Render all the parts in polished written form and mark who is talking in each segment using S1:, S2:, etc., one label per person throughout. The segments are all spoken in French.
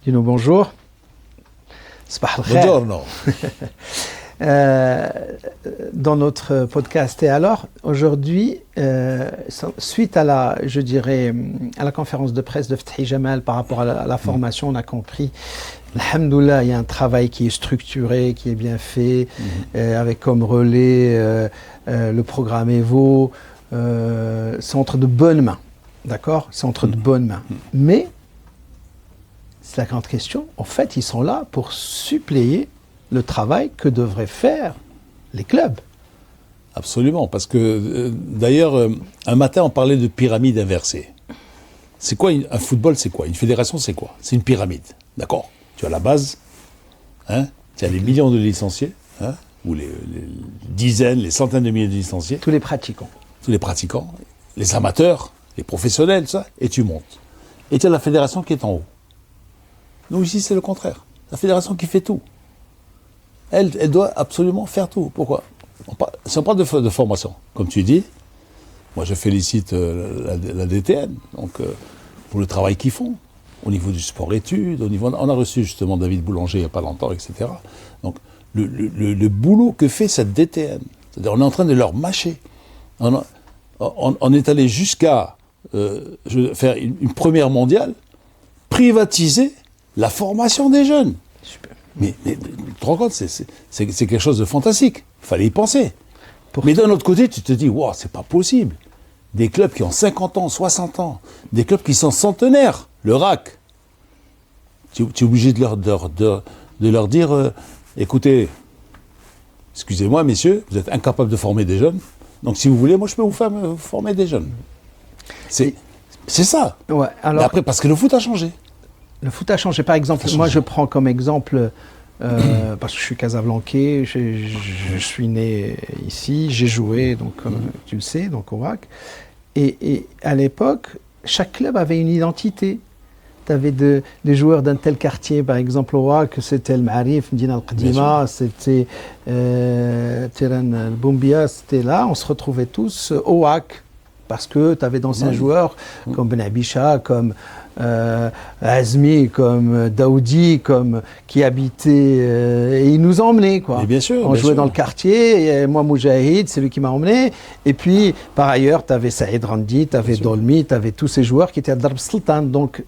S1: Dis-nous bonjour.
S2: Buongiorno.
S1: Dans notre podcast. Et alors, aujourd'hui, suite à la conférence de presse de Fethi Jamal par rapport à la formation, on a compris, alhamdoulilah, il y a un travail qui est structuré, qui est bien fait, avec comme relais le programme Evo. C'est entre de bonnes mains, d'accord ? C'est entre de bonnes mains. Mais, c'est la grande question, en fait, ils sont là pour suppléer le travail que devraient faire les clubs.
S2: Absolument, parce que d'ailleurs, un matin, on parlait de pyramide inversée. C'est quoi un football, c'est quoi ? Une fédération, c'est quoi ? C'est une pyramide, d'accord ? Tu as la base, hein, tu as les millions de licenciés, hein, ou les dizaines, les centaines de milliers de licenciés.
S1: Tous les pratiquants.
S2: Tous les pratiquants, les amateurs, les professionnels, ça, et tu montes. Et tu as la fédération qui est en haut. Nous, ici, c'est le contraire. La fédération qui fait tout. Elle doit absolument faire tout. Pourquoi ? Si on parle de formation, comme tu dis, moi je félicite la DTN donc, pour le travail qu'ils font, au niveau du sport-études, on a reçu justement David Boulanger il n'y a pas longtemps, etc. Donc le boulot que fait cette DTN, c'est-à-dire on est en train de leur mâcher. On est allé jusqu'à faire une première mondiale, privatiser la formation des jeunes.
S1: Super.
S2: Mais tu te rends compte, c'est quelque chose de fantastique. Il fallait y penser. Mais d'un autre côté, tu te dis, wow, c'est pas possible. Des clubs qui ont 50 ans, 60 ans, des clubs qui sont centenaires, le RAC. Tu es obligé de leur dire, écoutez, excusez-moi, messieurs, vous êtes incapables de former des jeunes. Donc si vous voulez, moi je peux vous faire former des jeunes. C'est ça.
S1: Ouais, alors,
S2: mais après, parce que le foot a changé.
S1: Le foot a changé. Par exemple, moi je prends comme exemple, parce que je suis casablancais, je suis né ici, j'ai joué, donc, tu le sais, donc au RAC. Et à l'époque, chaque club avait une identité. Tu avais des joueurs d'un tel quartier, par exemple au RAC, c'était le Marif, Medina Al-Qadima, c'était Tiran Al-Boumbia, c'était là, on se retrouvait tous au RAC. Parce que tu avais d'anciens joueurs comme Ben Abisha, comme Azmi, comme Daoudi, qui habitaient, et ils nous emmenaient, quoi.
S2: Mais bien sûr,
S1: on jouait dans le quartier, et moi Moujahid, c'est lui qui m'a emmené. Et puis, par ailleurs, tu avais Saïd Randi, tu avais Dolmi, tu avais tous ces joueurs qui étaient à Darb Sultan. Donc,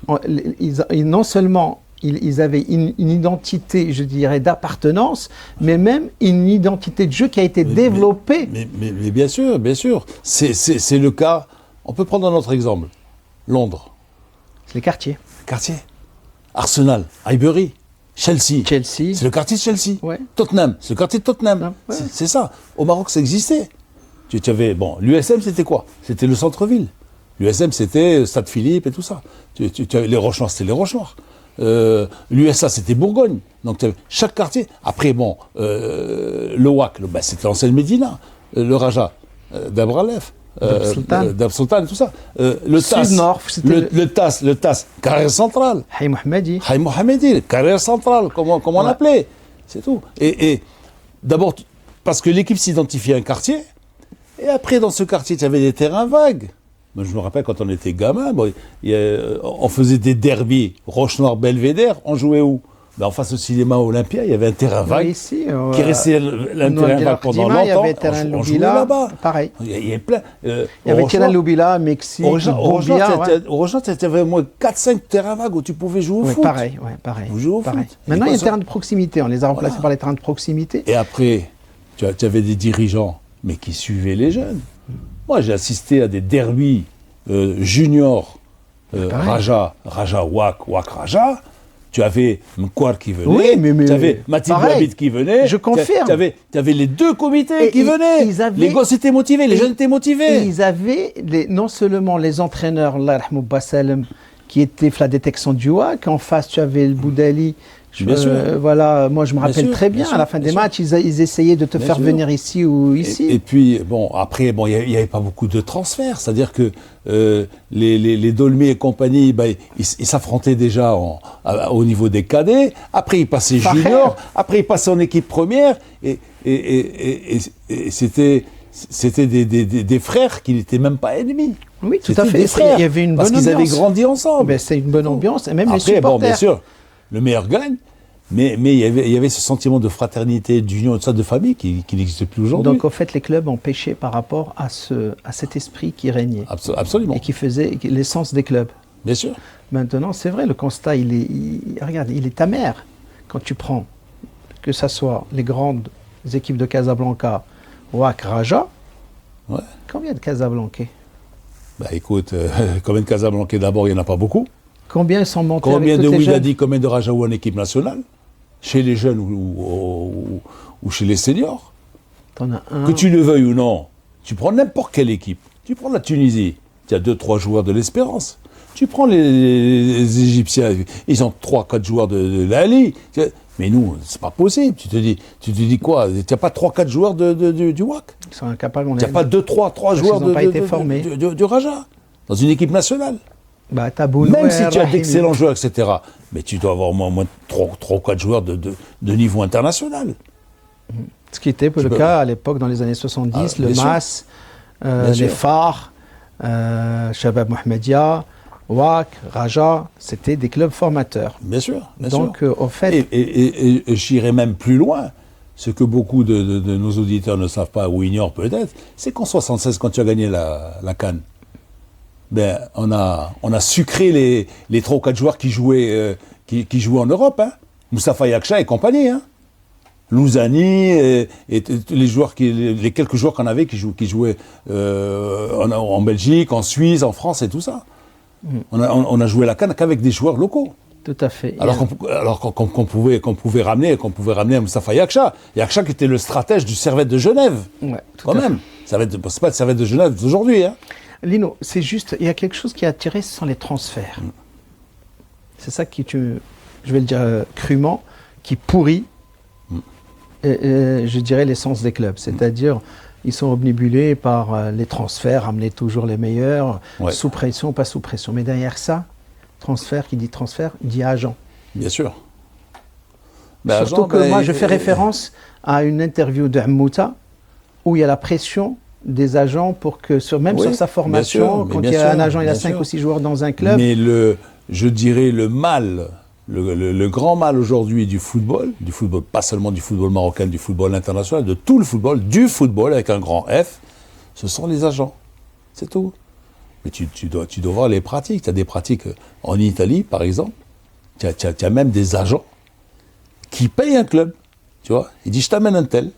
S1: non seulement ils avaient une identité, je dirais, d'appartenance, mais même une identité de jeu qui a été développée.
S2: Mais bien sûr, bien sûr. C'est le cas. On peut prendre un autre exemple. Londres.
S1: C'est les quartiers.
S2: Quartier. Arsenal, Highbury, Chelsea. C'est le quartier de Chelsea.
S1: Ouais.
S2: Tottenham, c'est le quartier de Tottenham. Ouais. C'est ça. Au Maroc, ça existait. Tu avais, l'USM, c'était quoi ? C'était le centre-ville. L'USM, c'était Stade Philippe et tout ça. Les Roches-Noires, c'était les Roches-Noires. L'USA, c'était Bourgogne. Donc, chaque quartier. Après, le WAC, c'était l'ancienne Médina. Le Raja, d'Abralef. Dab Sultan, tout ça. Le TAS, le TAS, carrière centrale.
S1: Haï
S2: Mohamedi, carrière centrale, comment on l'appelait. C'est tout. Et d'abord, parce que l'équipe s'identifiait à un quartier, et après, dans ce quartier, tu avais des terrains vagues. Moi, je me rappelle quand on était gamin, on faisait des derbies, Roche-Noire-Belvédère, on jouait où ? En face au cinéma Olympia, il y avait un terrain vague qui restait un terrain vague pendant longtemps. On jouait là-bas.
S1: Pareil.
S2: Il y avait plein.
S1: Il y avait Terrain Loubila, Mexique,
S2: au Rogent, tu avais au moins 4-5 terrains vagues où tu pouvais jouer au foot.
S1: Pareil.
S2: Vous jouez au foot.
S1: Maintenant, il y a des terrains de proximité. On les a remplacés par les terrains de proximité.
S2: Et après, tu avais des dirigeants, mais qui suivaient les jeunes. Moi, j'ai assisté à des derbies juniors, Raja, WAC, Raja. Tu avais Mkwar qui venait, tu avais Matib Bouabid qui venait.
S1: Je confirme.
S2: Tu avais les deux comités qui venaient. Les gosses étaient motivés, les jeunes étaient motivés.
S1: Et ils avaient non seulement les entraîneurs, Allah yarhamou Bassalem, qui étaient la détection du WAC, en face tu avais le Boudali.
S2: Bien sûr.
S1: Voilà, moi je me rappelle très bien, à la fin des matchs, ils essayaient de te faire venir ici ou ici.
S2: Et puis, après, il n'y avait pas beaucoup de transferts, c'est-à-dire que les Dolmy et compagnie, ils s'affrontaient déjà au niveau des cadets, après ils passaient junior, après ils passaient en équipe première, et c'était des frères qui n'étaient même pas ennemis.
S1: Oui, tout à fait.
S2: Des frères,
S1: il y avait une bonne
S2: parce qu'ils
S1: ambiance.
S2: avaient grandi ensemble.
S1: C'est une bonne ambiance, et même après, les supporters.
S2: Bien sûr. le meilleur gagne. Mais il y avait ce sentiment de fraternité, d'union, de famille qui n'existe plus aujourd'hui.
S1: Donc, en fait, les clubs ont péché par rapport à cet esprit qui régnait.
S2: Absolument.
S1: Et qui faisait l'essence des clubs.
S2: Bien sûr.
S1: Maintenant, c'est vrai, le constat, regarde, il est amer. Quand tu prends, que ce soit les grandes équipes de Casablanca, WAC, Raja,
S2: Ouais.
S1: Combien de Casablancais?
S2: Bah écoute, combien de Casablancais d'abord, il n'y en a pas beaucoup.
S1: Combien sont montés
S2: Combien
S1: avec
S2: de
S1: toutes les
S2: Wydadi,
S1: jeunes?
S2: combien de Rajaou en équipe nationale? Chez les jeunes ou chez les seniors.
S1: T'en as un.
S2: Que tu le veuilles ou non, tu prends n'importe quelle équipe. Tu prends la Tunisie, tu as 2-3 joueurs de l'Espérance. Tu prends les Égyptiens, ils ont 3-4 joueurs de l'Ali. Mais nous, c'est pas possible. Tu te dis quoi? Tu n'as pas 3-4 joueurs du WAC.
S1: Ils sont incapables.
S2: Tu n'as pas 2-3 joueurs
S1: ils n'ont pas été formés.
S2: du Raja dans une équipe nationale.
S1: Bah, t'as Bounou,
S2: Même si tu as
S1: Rahimi.
S2: d'excellents joueurs, etc. Mais tu dois avoir au moins 3 ou 4 joueurs de niveau international.
S1: Ce qui était le cas à l'époque, dans les années 70, le
S2: bien sûr.
S1: MAS,
S2: Bien
S1: les
S2: sûr.
S1: Phares, Shabab Mohamedia, WAC, Raja, c'était des clubs formateurs.
S2: Bien sûr. Bien
S1: Donc,
S2: sûr.
S1: au fait,
S2: Et j'irai même plus loin. Ce que beaucoup de nos auditeurs ne savent pas ou ignorent peut-être, c'est qu'en 76, quand tu as gagné la CAN, ben, on a sucré les 3 ou 4 joueurs qui jouaient en Europe. Hein. Moustapha Yaksha et compagnie. Hein. Louzani et les quelques joueurs qu'on avait qui jouaient en Belgique, en Suisse, en France et tout ça. On a joué la CAN qu'avec des joueurs locaux.
S1: tout à fait.
S2: Alors qu'on pouvait ramener un Moustapha Yaksha. Yaksha qui était le stratège du Servette de Genève.
S1: Ouais, tout
S2: Quand
S1: à
S2: même. C'est pas le Servette de Genève d'aujourd'hui. Hein.
S1: Lino, c'est juste, il y a quelque chose qui a attiré, ce sont les transferts. C'est ça qui, je vais le dire crûment, qui pourrit, je dirais, l'essence des clubs. C'est-à-dire, ils sont obnubilés par les transferts, amener toujours les meilleurs,
S2: Ouais.
S1: sous pression, pas sous pression. Mais derrière ça, transfert, qui dit transfert, dit agent.
S2: Bien sûr. Ben,
S1: Surtout
S2: agent,
S1: que
S2: ben,
S1: moi, je fais référence à une interview de Mouta, où il y a la pression des agents pour que, même
S2: Oui,
S1: sur sa formation,
S2: bien sûr,
S1: quand
S2: mais
S1: il y
S2: bien
S1: a un
S2: sûr,
S1: agent, il a
S2: bien
S1: 5
S2: sûr.
S1: ou 6 joueurs dans un club.
S2: Mais je dirais le mal, le grand mal aujourd'hui du football, pas seulement du football marocain, du football international, de tout le football, du football avec un grand F, ce sont les agents. C'est tout. Mais tu dois voir les pratiques. Tu as des pratiques en Italie, par exemple. Tu as même des agents qui payent un club. Tu vois, il dit, je t'amène un tel.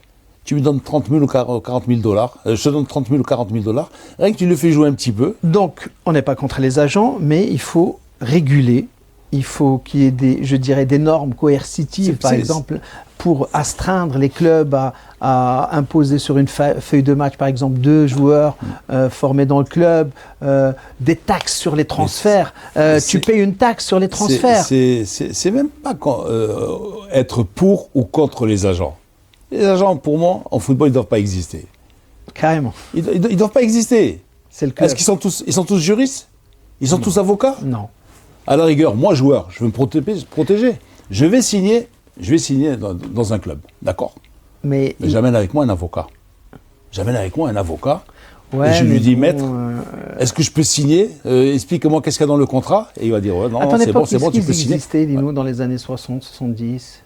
S2: Tu me donnes 30 000 ou 40 000 dollars. Je te donne 30 000 ou 40 000 dollars. Rien que tu le fais jouer un petit peu.
S1: Donc, on n'est pas contre les agents, mais il faut réguler. Il faut qu'il y ait des normes coercitives, par exemple, pour astreindre les clubs à imposer sur une feuille de match, par exemple, 2 joueurs formés dans le club, des taxes sur les transferts. Tu payes une taxe sur les transferts.
S2: C'est même pas être pour ou contre les agents. Les agents, pour moi, en football, ils ne doivent pas exister.
S1: Carrément.
S2: Ils ne doivent pas exister.
S1: C'est le club.
S2: Est-ce qu'ils sont tous juristes? Ils sont tous avocats?
S1: Non.
S2: À la rigueur, moi, joueur, je veux me protéger. Je vais signer dans un club, d'accord?
S1: Mais
S2: j'amène avec moi un avocat.
S1: Ouais,
S2: et je lui dis,
S1: bon,
S2: maître, est-ce que je peux signer? Explique-moi qu'est-ce qu'il y a dans le contrat. Et il va dire, ouais, non, c'est bon, tu peux signer.
S1: Existait, dis-nous, dans les années 60, 70.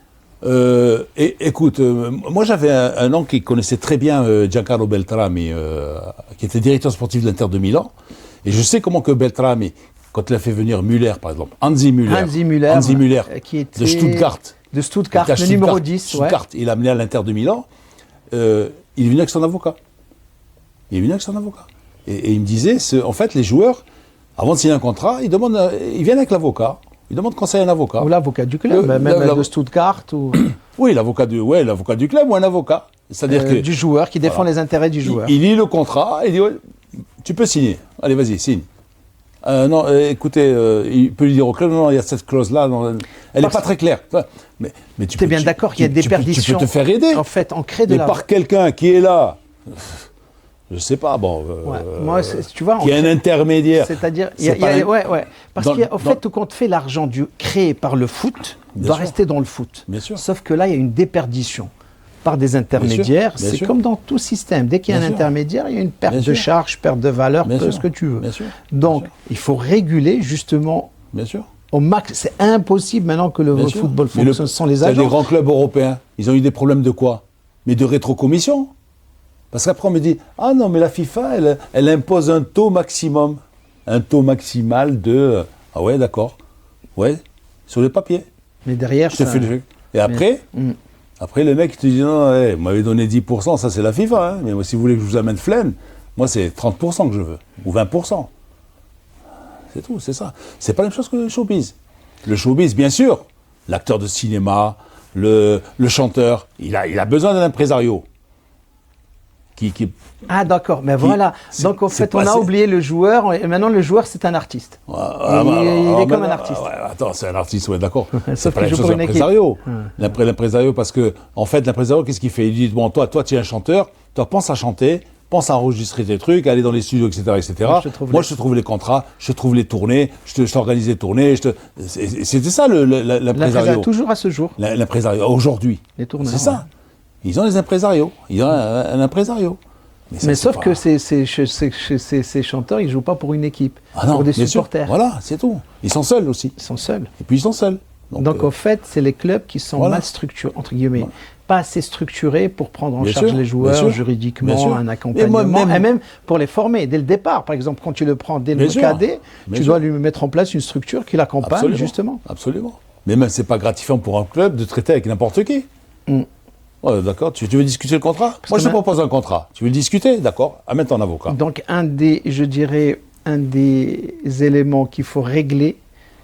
S2: Écoute, moi j'avais un oncle qui connaissait très bien Giancarlo Beltrami, qui était directeur sportif de l'Inter de Milan. Et je sais comment que Beltrami, quand il a fait venir Müller, par exemple, Hansi Müller,
S1: qui était
S2: de Stuttgart.
S1: De Stuttgart, le numéro 10.
S2: Stuttgart, ouais. Il a amené à l'Inter de Milan. Il est venu avec son avocat. Et il me disait, en fait, les joueurs, avant de signer un contrat, ils viennent avec l'avocat. Ils demandent conseil à un avocat.
S1: Ou l'avocat du club, même de Stuttgart. Ou...
S2: Oui, l'avocat du club ou un avocat. C'est-à-dire que
S1: du joueur qui défend les intérêts du joueur.
S2: Il lit le contrat et il dit ouais, tu peux signer. Allez, vas-y, signe. Non, écoutez, il peut lui dire au club, non, il y a cette clause-là, elle n'est pas très claire. Mais tu
S1: es bien d'accord qu'il y a des perditions.
S2: Tu peux te faire aider.
S1: En fait, on crée de
S2: mais par quelqu'un qui est là, je ne sais pas, bon,
S1: moi, tu vois,
S2: qui est un intermédiaire.
S1: C'est-à-dire, parce qu'en fait, tout compte fait, l'argent créé par le foot doit rester dans le foot.
S2: Bien sûr.
S1: Sauf que là, il y a une déperdition par des intermédiaires. C'est comme dans tout système. Dès qu'il y a un intermédiaire, il y a une perte de charge, perte de valeur, ce que tu veux.
S2: Bien sûr.
S1: Donc, il faut réguler justement Au max, c'est impossible maintenant que le
S2: Bien sûr.
S1: football
S2: Mais
S1: fonctionne sans les
S2: c'est
S1: agents.
S2: des grands clubs européens. Ils ont eu des problèmes de quoi? Mais de rétrocommission. Parce qu'après, on me dit, ah non, mais la FIFA, elle impose un taux maximum. Un taux maximal de... Ah ouais, d'accord. Ouais, sur le papier.
S1: Mais derrière,
S2: Je te fais le truc. Et après, après, le mec te dit, non, hey, vous m'avez donné 10%, ça c'est la FIFA. Hein. Mais moi, si vous voulez que je vous amène Flaine, moi c'est 30% que je veux. Ou 20%. C'est tout, c'est ça. C'est pas la même chose que le showbiz. Le showbiz, bien sûr, l'acteur de cinéma, le chanteur, il a besoin d'un impresario.
S1: Ah d'accord, mais voilà. Donc en fait, on a oublié le joueur, et maintenant le joueur c'est un artiste. Il est comme un artiste.
S2: Attends, c'est un artiste, ouais, d'accord.
S1: Sauf
S2: pas la
S1: qu'il
S2: même
S1: joue
S2: chose
S1: pour une
S2: l'impresario. L'impresario, parce que, en fait, l'impresario, qu'est-ce qu'il fait? Il dit, bon, toi, tu es un chanteur, toi, pense à chanter, pense à enregistrer tes trucs, aller dans les studios, etc., etc. Moi, je te trouve les contrats, je te trouve les tournées, je t'organise les tournées. C'était ça l'impresario.
S1: Toujours à ce jour.
S2: L'impresario, aujourd'hui.
S1: Les tournées.
S2: C'est ça. Ils ont des impresarios. Ils ont un impresario.
S1: Mais sauf que ces chanteurs, ils ne jouent pas pour une équipe, pour des supporters.
S2: Voilà, c'est tout. Ils sont seuls aussi.
S1: Ils sont seuls.
S2: Et puis ils sont seuls.
S1: Donc en fait, c'est les clubs qui sont mal structurés, entre guillemets, pas assez structurés pour prendre en charge les joueurs juridiquement, un accompagnement, et même pour les former dès le départ. Par exemple, quand tu le prends dès le cadet, tu dois lui mettre en place une structure qui l'accompagne justement.
S2: Absolument. Mais même, c'est pas gratifiant pour un club de traiter avec n'importe qui. Ouais, d'accord. Tu veux discuter le contrat? Moi, je te propose un contrat. Tu veux le discuter? D'accord. Amène ton avocat.
S1: Donc, je dirais, un des éléments qu'il faut régler,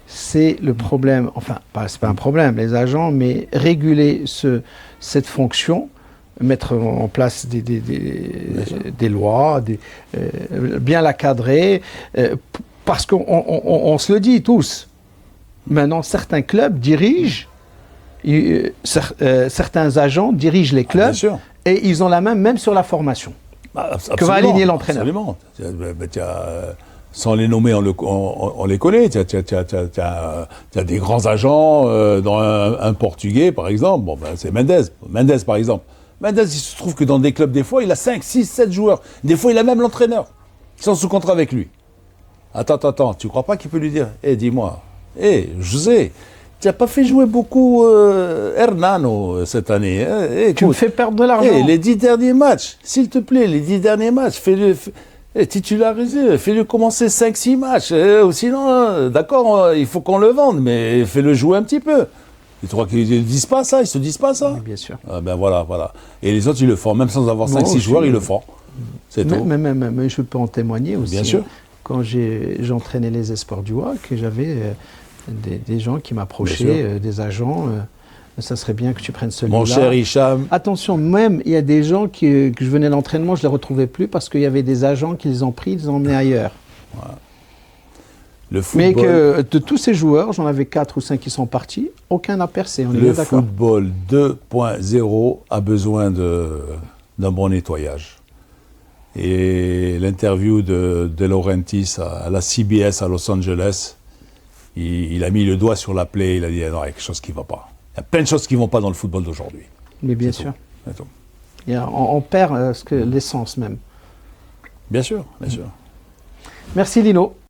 S1: c'est le problème, enfin, c'est pas un problème, les agents, mais réguler cette fonction, mettre en place des lois, bien la cadrer, parce qu'on se le dit tous. Maintenant, certains clubs dirigent, certains agents dirigent les clubs et ils ont la main même sur la formation. Que va aligner l'entraîneur.
S2: Absolument. Sans les nommer, on les connaît. Tu as des grands agents dans un Portugais, par exemple. Bon, c'est Mendes. Mendes, par exemple. Mendes, il se trouve que dans des clubs, des fois, il a 5, 6, 7 joueurs. Des fois, il a même l'entraîneur. Ils sont sous contrat avec lui. Attends. Tu crois pas qu'il peut lui dire, dis-moi, José, tu n'as pas fait jouer beaucoup Hernano cette année. Écoute,
S1: tu me fais perdre de l'argent.
S2: Les 10 derniers matchs, s'il te plaît, les 10 derniers matchs, fais-le titulariser, fais-le commencer 5-6 matchs. Sinon, d'accord, il faut qu'on le vende, mais fais-le jouer un petit peu. Tu crois qu'ils ne disent pas ça? Ils se disent pas ça?
S1: Oui, bien sûr.
S2: Ben voilà. Et les autres, ils le font. Même sans avoir 5-6 joueurs, ils le font. C'est tout.
S1: Mais je peux en témoigner aussi.
S2: Bien sûr.
S1: Quand j'entraînais les espoirs du WAC, j'avais des gens qui m'approchaient, des agents. Ça serait bien que tu prennes celui-là.
S2: Mon cher Hicham.
S1: Attention, même il y a des gens que je venais à l'entraînement, je ne les retrouvais plus parce qu'il y avait des agents qui les ont pris, ils les ont emmenés ailleurs.
S2: Voilà. Le football,
S1: mais que de tous ces joueurs, j'en avais 4 ou 5 qui sont partis, aucun n'a percé.
S2: Le football 2.0 a besoin d'un bon nettoyage. Et l'interview de Laurentiis à la CBS à Los Angeles, il a mis le doigt sur la plaie, il a dit non, il y a quelque chose qui ne va pas. Il y a plein de choses qui ne vont pas dans le football d'aujourd'hui.
S1: Mais bien sûr. On perd l'essence même.
S2: Bien sûr.
S1: Merci Lino.